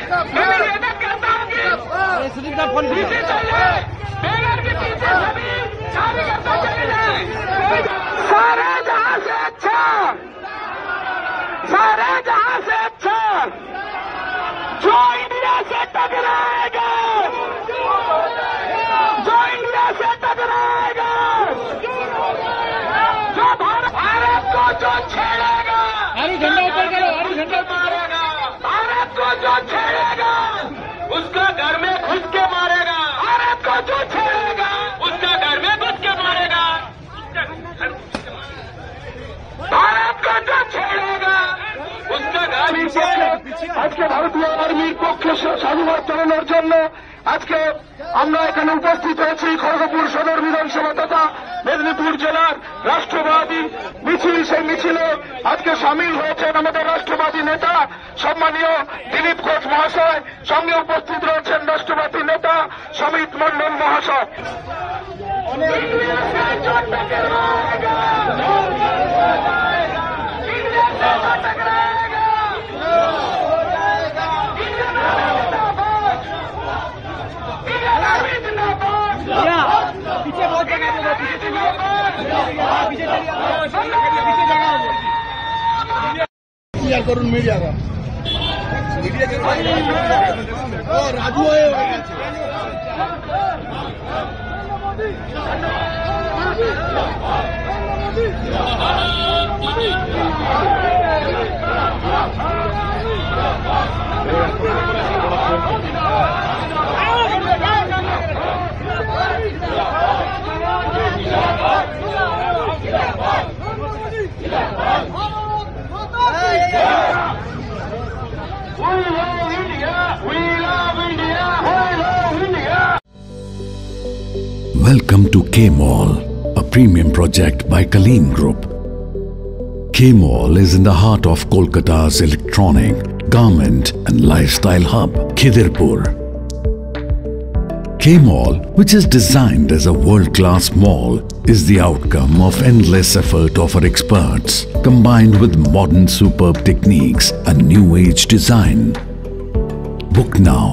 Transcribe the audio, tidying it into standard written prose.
मैं निवेदन करता हूँ कि पीछे चलिए, बैनर के पीछे सभी कार्यकर्ता चले जाए। सारे जहां से अच्छा, सारे जहां से अच्छा जो इंडिया से टकराएगा, जो इंडिया से टकराएगा, जो भारत को जो छेड़ेगा, झंडा ऊपर करो, झंडा मारेगा, भारत को जो छेड़ेगा उसका घर में घुस के मारेगा, भारत को जो छेड़ेगा उसका घर में घुस के मारेगा, भारत को जो छेड़ेगा उसका घर। আজকে ভারতীয় আর্মির পক্ষে সাধুবাদ জানানোর জন্য আজকে আমরা এখানে উপস্থিত হয়েছি খড়গপুর সদর বিধানসভা তথা মেদিনীপুর জেলার রাষ্ট্রবাদী মিছিল। সেই মিছিলে আজকে সামিল হয়েছেন আমাদের রাষ্ট্রবাদী নেতা সম্মানীয় দিলীপ ঘোষ মহাশয়, সঙ্গে উপস্থিত রয়েছেন রাষ্ট্রবাদী নেতা সমিত মন্ডল মহাশয়। पीछे बहुत जगह है, पीछे चलिए, पीछे चलिए करून मीडिया का राजू है। Welcome to K-Mall, a premium project by Kaleem Group. K-Mall is in the heart of Kolkata's electronic, garment and lifestyle hub, Khidirpur. K-Mall, which is designed as a world-class mall, is the outcome of endless effort of our experts, combined with modern superb techniques and new-age design. Book now